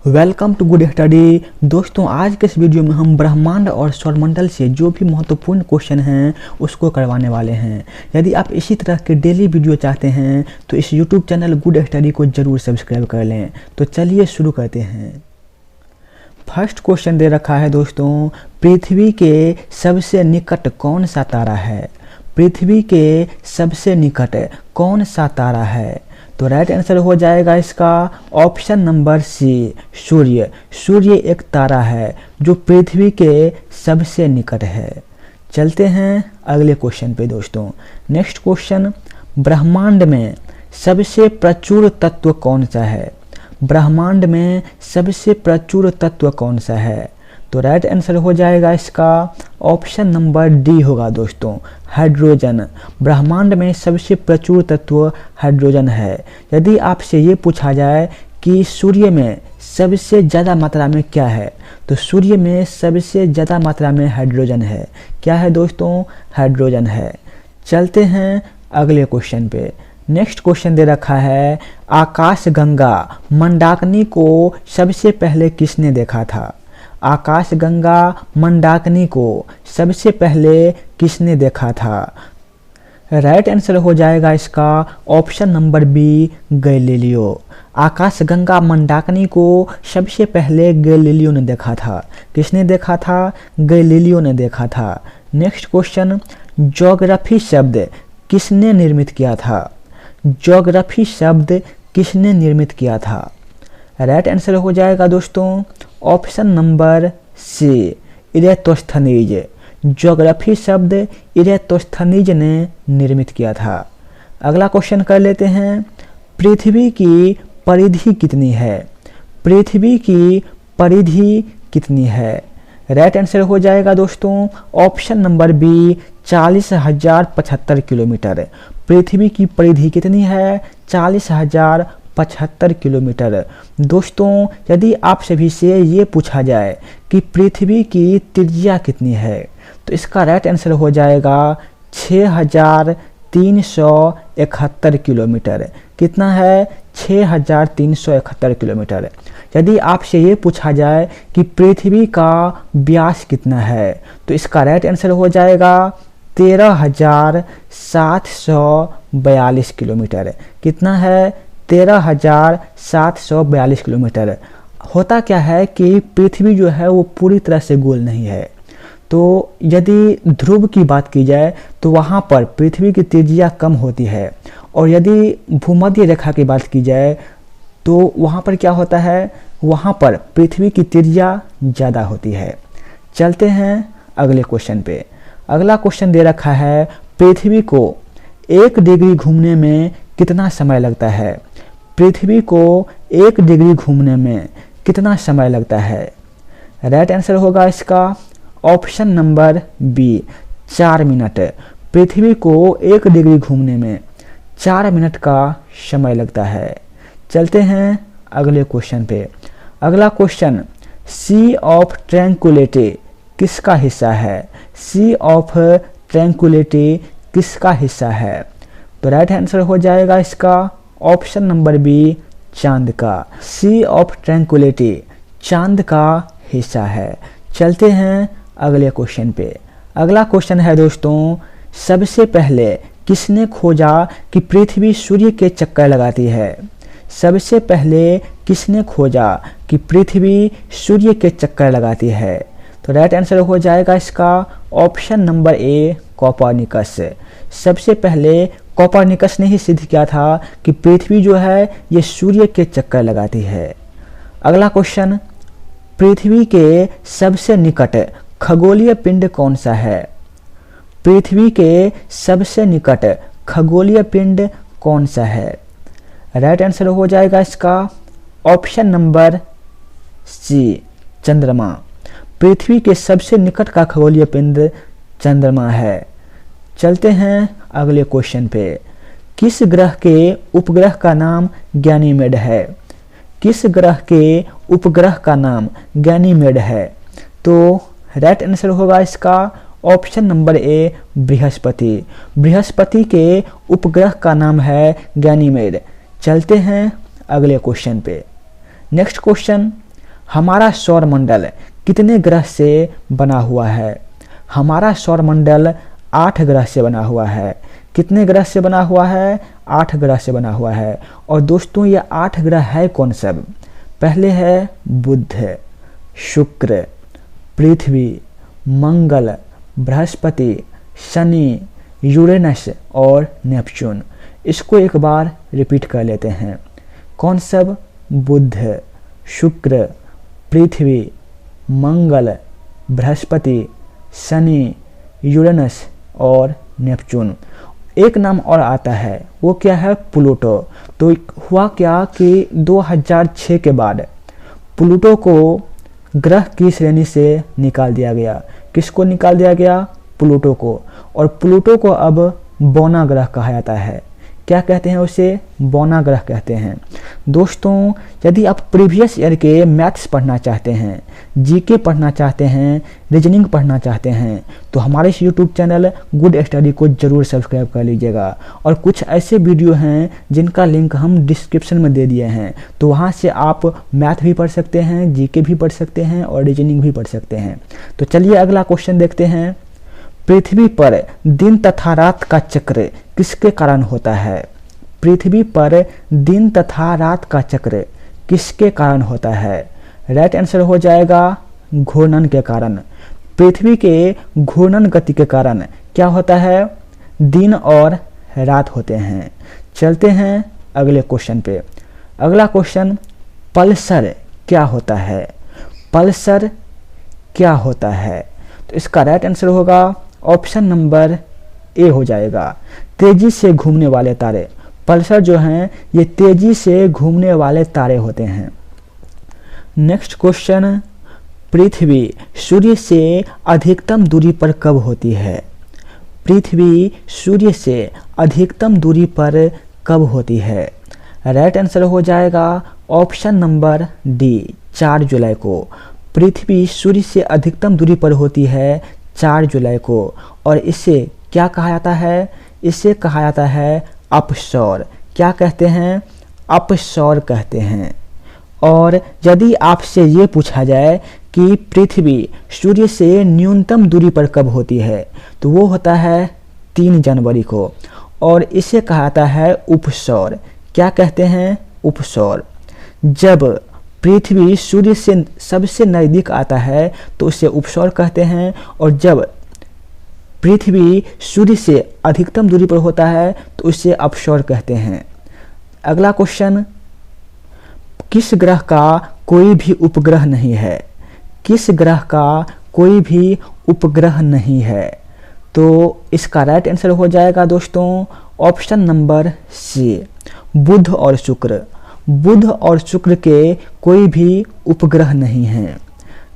Welcome to good study. दोस्तों, आज के इस वीडियो में हम ब्रह्मांड और सौरमंडल से जो भी महत्वपूर्ण क्वेश्चन हैं उसको करवाने वाले हैं। यदि आप इसी तरह के डेली वीडियो चाहते हैं तो इस यूट्यूब चैनल गुड स्टडी को जरूर सब्सक्राइब कर लें। तो चलिए शुरू करते हैं। फर्स्ट क्वेश्चन दे रखा है दोस्तों, पृथ्वी के सबसे निकट कौन सा तारा है? पृथ्वी के सबसे निकट कौन सा तारा है? तो राइट आंसर हो जाएगा इसका ऑप्शन नंबर सी, सूर्य। सूर्य एक तारा है जो पृथ्वी के सबसे निकट है। चलते हैं अगले क्वेश्चन पे दोस्तों। नेक्स्ट क्वेश्चन, ब्रह्मांड में सबसे प्रचुर तत्व कौन सा है? ब्रह्मांड में सबसे प्रचुर तत्व कौन सा है? तो राइट आंसर हो जाएगा इसका ऑप्शन नंबर डी होगा दोस्तों, हाइड्रोजन। ब्रह्मांड में सबसे प्रचुर तत्व हाइड्रोजन है। यदि आपसे ये पूछा जाए कि सूर्य में सबसे ज़्यादा मात्रा में क्या है, तो सूर्य में सबसे ज़्यादा मात्रा में हाइड्रोजन है। क्या है दोस्तों? हाइड्रोजन है। चलते हैं अगले क्वेश्चन पे। नेक्स्ट क्वेश्चन दे रखा है, आकाशगंगा मंदाकिनी को सबसे पहले किसने देखा था? आकाशगंगा मंदाकिनी को सबसे पहले किसने देखा था? राइट आंसर हो जाएगा इसका ऑप्शन नंबर बी, गैलीलियो। आकाशगंगा मंदाकिनी को सबसे पहले गैलीलियो ने देखा था। किसने देखा था? गैलीलियो ने देखा था। नेक्स्ट क्वेश्चन, ज्योग्राफी शब्द किसने निर्मित किया था? ज्योग्राफी शब्द किसने निर्मित किया था? राइट आंसर हो जाएगा दोस्तों option number C, Eratosthenes. Geography शब्द इरेटोस्थनीज ने निर्मित किया था। अगला क्वेश्चन कर लेते हैं, पृथ्वी की परिधि कितनी है? पृथ्वी की परिधि कितनी है? राइट आंसर हो जाएगा दोस्तों ऑप्शन नंबर बी, 40,075 किलोमीटर। पृथ्वी की परिधि कितनी है? 40,075 किलोमीटर। दोस्तों, यदि आप सभी से ये पूछा जाए कि पृथ्वी की त्रिज्या कितनी है, तो इसका राइट आंसर हो जाएगा 6,371 किलोमीटर। कितना है? 6,371 किलोमीटर। यदि आपसे ये पूछा जाए कि पृथ्वी का व्यास कितना है, तो इसका राइट आंसर हो जाएगा 13,742 किलोमीटर। कितना है? 13,742 किलोमीटर। होता क्या है कि पृथ्वी जो है वो पूरी तरह से गोल नहीं है। तो यदि ध्रुव की बात की जाए तो वहाँ पर पृथ्वी की त्रिज्या कम होती है, और यदि भूमध्य रेखा की बात की जाए तो वहाँ पर क्या होता है? वहाँ पर पृथ्वी की त्रिज्या ज़्यादा होती है। चलते हैं अगले क्वेश्चन पे। अगला क्वेश्चन दे रखा है, पृथ्वी को 1 डिग्री घूमने में कितना समय लगता है? पृथ्वी को 1 डिग्री घूमने में कितना समय लगता है? राइट आंसर होगा इसका ऑप्शन नंबर बी, 4 मिनट। पृथ्वी को 1 डिग्री घूमने में 4 मिनट का समय लगता है। चलते हैं अगले क्वेश्चन पे। अगला क्वेश्चन, सी ऑफ ट्रैंक्विलिटी किसका हिस्सा है? सी ऑफ ट्रैंक्विलिटी किसका हिस्सा है? तो राइट आंसर हो जाएगा इसका ऑप्शन नंबर बी, चांद का। सी ऑफ ट्रैंक्विलिटी चांद का हिस्सा है। चलते हैं अगले क्वेश्चन पे। अगला क्वेश्चन है दोस्तों, सबसे पहले किसने खोजा कि पृथ्वी सूर्य के चक्कर लगाती है? सबसे पहले किसने खोजा कि पृथ्वी सूर्य के चक्कर लगाती है? तो राइट आंसर हो जाएगा इसका ऑप्शन नंबर ए, कोपरनिकस। सबसे पहले कोपरनिकस ने ही सिद्ध किया था कि पृथ्वी जो है ये सूर्य के चक्कर लगाती है। अगला क्वेश्चन, पृथ्वी के सबसे निकट खगोलीय पिंड कौन सा है? पृथ्वी के सबसे निकट खगोलीय पिंड कौन सा है? राइट आंसर हो जाएगा इसका ऑप्शन नंबर सी, चंद्रमा। पृथ्वी के सबसे निकट का खगोलीय पिंड चंद्रमा है। चलते हैं अगले क्वेश्चन पे। किस ग्रह के उपग्रह का नाम गैनीमेड है? किस ग्रह के उपग्रह का नाम गैनीमेड है? तो राइट आंसर होगा इसका ऑप्शन नंबर ए, बृहस्पति। बृहस्पति के उपग्रह का नाम है गैनीमेड। चलते हैं अगले क्वेश्चन पे। नेक्स्ट क्वेश्चन, हमारा सौरमंडल कितने ग्रह से बना हुआ है? हमारा सौरमंडल 8 ग्रह से बना हुआ है। कितने ग्रह से बना हुआ है? 8 ग्रह से बना हुआ है। और दोस्तों ये 8 ग्रह है कौन सब? पहले है बुध, शुक्र, पृथ्वी, मंगल, बृहस्पति, शनि, यूरेनस और नेपच्यून। इसको एक बार रिपीट कर लेते हैं। कौन सब? बुध, शुक्र, पृथ्वी, मंगल, बृहस्पति, शनि, यूरेनस और नेपच्यून। एक नाम और आता है, वो क्या है? प्लूटो। तो हुआ क्या कि 2006 के बाद प्लूटो को ग्रह की श्रेणी से निकाल दिया गया। किसको निकाल दिया गया? प्लूटो को। और प्लूटो को अब बौना ग्रह कहा जाता है। क्या कहते हैं उसे? बौना ग्रह कहते हैं। दोस्तों यदि आप प्रीवियस ईयर के मैथ्स पढ़ना चाहते हैं, जीके पढ़ना चाहते हैं, रीजनिंग पढ़ना चाहते हैं, तो हमारे इस यूट्यूब चैनल गुड स्टडी को ज़रूर सब्सक्राइब कर लीजिएगा। और कुछ ऐसे वीडियो हैं जिनका लिंक हम डिस्क्रिप्शन में दे दिए हैं, तो वहाँ से आप मैथ भी पढ़ सकते हैं, जीके भी पढ़ सकते हैं और रीजनिंग भी पढ़ सकते हैं। तो चलिए अगला क्वेश्चन देखते हैं। पृथ्वी पर दिन तथा रात का चक्र किसके कारण होता है? पृथ्वी पर दिन तथा रात का चक्र किसके कारण होता है? राइट आंसर हो जाएगा घूर्णन के कारण। पृथ्वी के घूर्णन गति के कारण क्या होता है? दिन और रात होते हैं। चलते हैं अगले क्वेश्चन पे। अगला क्वेश्चन, पल्सर क्या होता है? पल्सर क्या होता है? तो इसका राइट आंसर होगा ऑप्शन नंबर ए हो जाएगा, तेजी से घूमने वाले तारे। पल्सर जो हैं ये तेजी से घूमने वाले तारे होते हैं। नेक्स्ट क्वेश्चन, पृथ्वी सूर्य से अधिकतम दूरी पर कब होती है? पृथ्वी सूर्य से अधिकतम दूरी पर कब होती है? राइट आंसर हो जाएगा ऑप्शन नंबर डी, 4 जुलाई को। पृथ्वी सूर्य से अधिकतम दूरी पर होती है 4 जुलाई को। और इसे क्या कहा जाता है? इसे कहा जाता है अपसौर। क्या कहते हैं? अपसौर कहते हैं। और यदि आपसे ये पूछा जाए कि पृथ्वी सूर्य से न्यूनतम दूरी पर कब होती है, तो वो होता है 3 जनवरी को। और इसे कहा जाता है उपसौर। क्या कहते हैं? उपसौर। जब पृथ्वी सूर्य से सबसे नज़दीक आता है तो उसे उपसौर कहते हैं। और जब पृथ्वी सूर्य से अधिकतम दूरी पर होता है तो उसे अपसौर कहते हैं। अगला क्वेश्चन, किस ग्रह का कोई भी उपग्रह नहीं है? किस ग्रह का कोई भी उपग्रह नहीं है? तो इसका राइट आंसर हो जाएगा दोस्तों ऑप्शन नंबर सी, बुध और शुक्र। बुध और शुक्र के कोई भी उपग्रह नहीं हैं।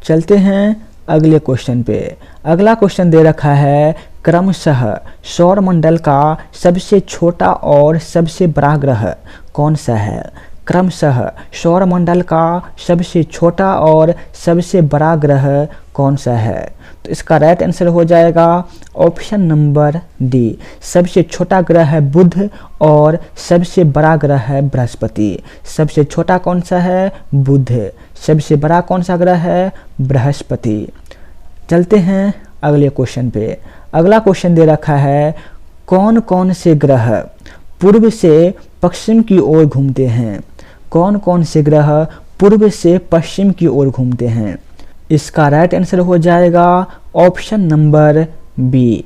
चलते हैं अगले क्वेश्चन पे। अगला क्वेश्चन दे रखा है, क्रमशः सौरमंडल का सबसे छोटा और सबसे बड़ा ग्रह कौन सा है? क्रमशः सौरमंडल का सबसे छोटा और सबसे बड़ा ग्रह कौन सा है? तो इसका राइट आंसर हो जाएगा ऑप्शन नंबर डी, सबसे छोटा ग्रह है बुध और सबसे बड़ा ग्रह है बृहस्पति। सबसे छोटा कौन सा है? बुध। सबसे बड़ा कौन सा ग्रह है? बृहस्पति। चलते हैं अगले क्वेश्चन पे। अगला क्वेश्चन दे रखा है, कौन कौन से ग्रह पूर्व से पश्चिम की ओर घूमते हैं? कौन कौन से ग्रह पूर्व से पश्चिम की ओर घूमते हैं? इसका राइट आंसर हो जाएगा ऑप्शन नंबर बी,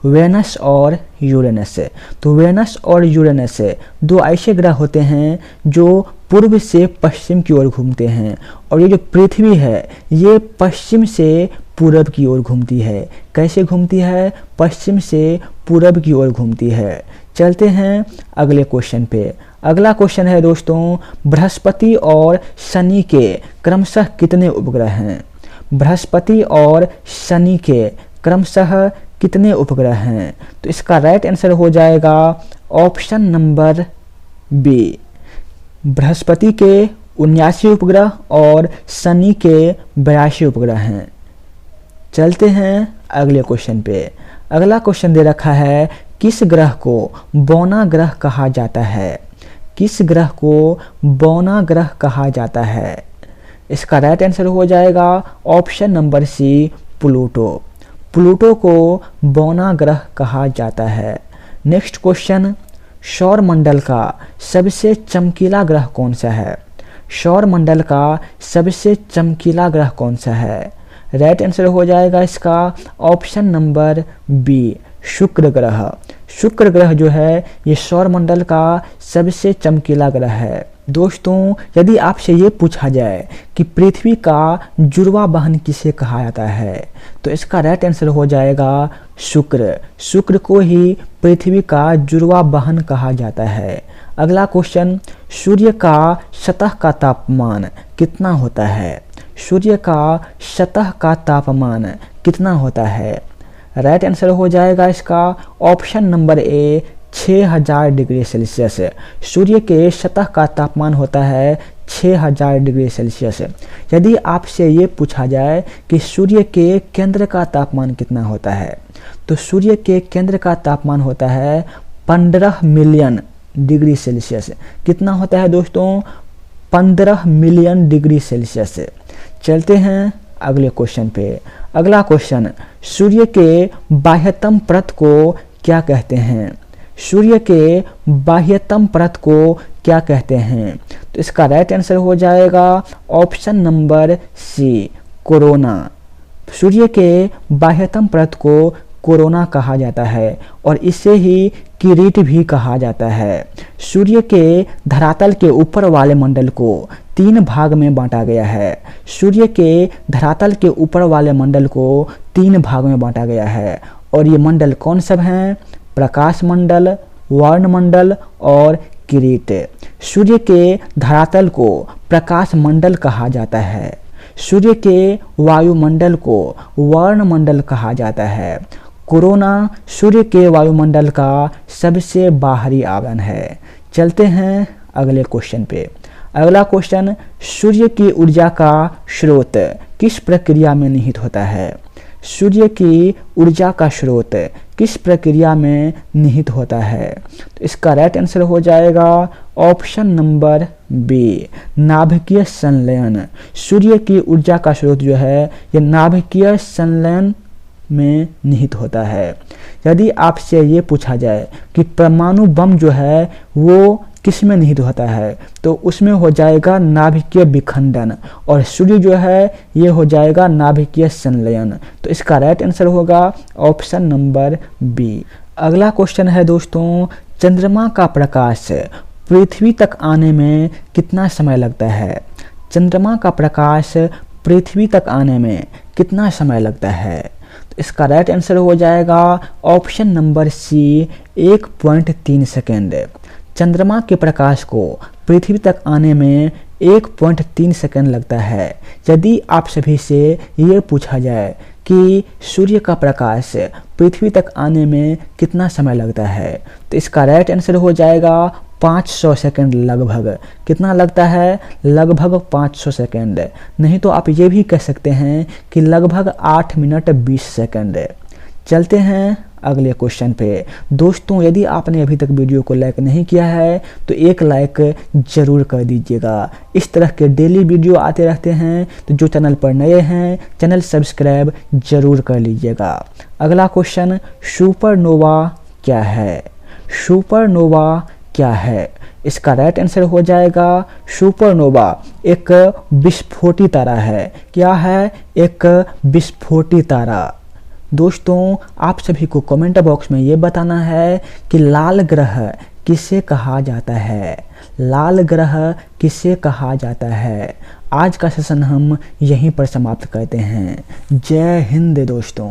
वेनस और यूरेनस। तो वेनस और यूरेनस 2 ऐसे ग्रह होते हैं जो पूर्व से पश्चिम की ओर घूमते हैं। और ये जो पृथ्वी है ये पश्चिम से पूरब की ओर घूमती है। कैसे घूमती है? पश्चिम से पूरब की ओर घूमती है। चलते हैं अगले क्वेश्चन पे। अगला क्वेश्चन है दोस्तों, बृहस्पति और शनि के क्रमशः कितने उपग्रह हैं? बृहस्पति और शनि के क्रमशः कितने उपग्रह हैं? तो इसका राइट आंसर हो जाएगा ऑप्शन नंबर बी, बृहस्पति के 79 उपग्रह और शनि के 82 उपग्रह हैं। चलते हैं अगले क्वेश्चन पे। अगला क्वेश्चन दे रखा है, किस ग्रह को बौना ग्रह कहा जाता है? किस ग्रह को बौना ग्रह कहा जाता है? इसका राइट आंसर हो जाएगा option number C, Pluto. Pluto को बौना ग्रह कहा जाता है। नेक्स्ट क्वेश्चन, सौरमंडल का सबसे चमकीला ग्रह कौन सा है? सौरमंडल का सबसे चमकीला ग्रह कौन सा है? राइट आंसर हो जाएगा इसका ऑप्शन नंबर बी, शुक्र ग्रह। शुक्र ग्रह जो है ये सौरमंडल का सबसे चमकीला ग्रह है। दोस्तों, यदि आपसे ये पूछा जाए कि पृथ्वी का जुड़वा बहन किसे कहा जाता है, तो इसका राइट आंसर हो जाएगा शुक्र। शुक्र को ही पृथ्वी का जुड़वा बहन कहा जाता है। अगला क्वेश्चन, सूर्य का सतह का तापमान कितना होता है? सूर्य का सतह का तापमान कितना होता है? राइट आंसर हो जाएगा इसका option number A, 6000 degree Celsius. सूर्य के सतह का तापमान होता है 6000 डिग्री सेल्सियस। यदि आपसे ये पूछा जाए कि सूर्य के केंद्र का तापमान कितना होता है, तो सूर्य के केंद्र का तापमान होता है 15 मिलियन डिग्री सेल्सियस। कितना होता है दोस्तों? 15 मिलियन डिग्री सेल्सियस। चलते हैं अगले क्वेश्चन पे। अगला क्वेश्चन, सूर्य के बाह्यतम परत को क्या कहते हैं? सूर्य के बाह्यतम परत को क्या कहते हैं? तो इसका राइट आंसर हो जाएगा ऑप्शन नंबर सी, कोरोना। सूर्य के बाह्यतम परत को कोरोना कहा जाता है और इसे ही किरीट भी कहा जाता है। सूर्य के धरातल के ऊपर वाले मंडल को 3 भाग में बांटा गया है। सूर्य के धरातल के ऊपर वाले मंडल को 3 भाग में बांटा गया है और ये मंडल कौन सब हैं? प्रकाश मंडल, वर्णमंडल और किरीट। सूर्य के धरातल को प्रकाश मंडल कहा जाता है। सूर्य के वायुमंडल को वर्णमंडल कहा जाता है। कोरोना सूर्य के वायुमंडल का सबसे बाहरी आवरण है। चलते हैं अगले क्वेश्चन पे। अगला क्वेश्चन, सूर्य की ऊर्जा का स्रोत किस प्रक्रिया में निहित होता है? सूर्य की ऊर्जा का स्रोत किस प्रक्रिया में निहित होता है? तो इसका राइट आंसर हो जाएगा ऑप्शन नंबर बी, नाभिकीय संलयन। सूर्य की ऊर्जा का स्रोत जो है ये नाभिकीय संलयन में निहित होता है। यदि आपसे ये पूछा जाए कि परमाणु बम जो है वो किस में निहित होता है, तो उसमें हो जाएगा नाभिकीय विखंडन और सूर्य जो है ये हो जाएगा नाभिकीय संलयन। तो इसका राइट आंसर होगा ऑप्शन नंबर बी। अगला क्वेश्चन है दोस्तों, चंद्रमा का प्रकाश पृथ्वी तक आने में कितना समय लगता है? चंद्रमा का प्रकाश पृथ्वी तक आने में कितना समय लगता है? तो इसका राइट आंसर हो जाएगा ऑप्शन नंबर सी, 1.3 सेकेंड। चंद्रमा के प्रकाश को पृथ्वी तक आने में 1.3 सेकेंड लगता है। यदि आप सभी से ये पूछा जाए कि सूर्य का प्रकाश पृथ्वी तक आने में कितना समय लगता है, तो इसका राइट आंसर हो जाएगा 500 सेकेंड लगभग। कितना लगता है? लगभग 500 सेकेंड। नहीं तो आप ये भी कह सकते हैं कि लगभग 8 मिनट 20 सेकेंड। चलते हैं अगले क्वेश्चन पे। दोस्तों, यदि आपने अभी तक वीडियो को लाइक नहीं किया है तो एक लाइक ज़रूर कर दीजिएगा। इस तरह के डेली वीडियो आते रहते हैं, तो जो चैनल पर नए हैं चैनल सब्सक्राइब ज़रूर कर लीजिएगा। अगला क्वेश्चन, सुपरनोवा क्या है? सुपरनोवा क्या है? इसका राइट आंसर हो जाएगा सुपरनोवा एक विस्फोटी तारा है। क्या है? एक विस्फोटी तारा। दोस्तों, आप सभी को कमेंट बॉक्स में ये बताना है कि लाल ग्रह किसे कहा जाता है? लाल ग्रह किसे कहा जाता है? आज का सेशन हम यहीं पर समाप्त करते हैं। जय हिंद दोस्तों।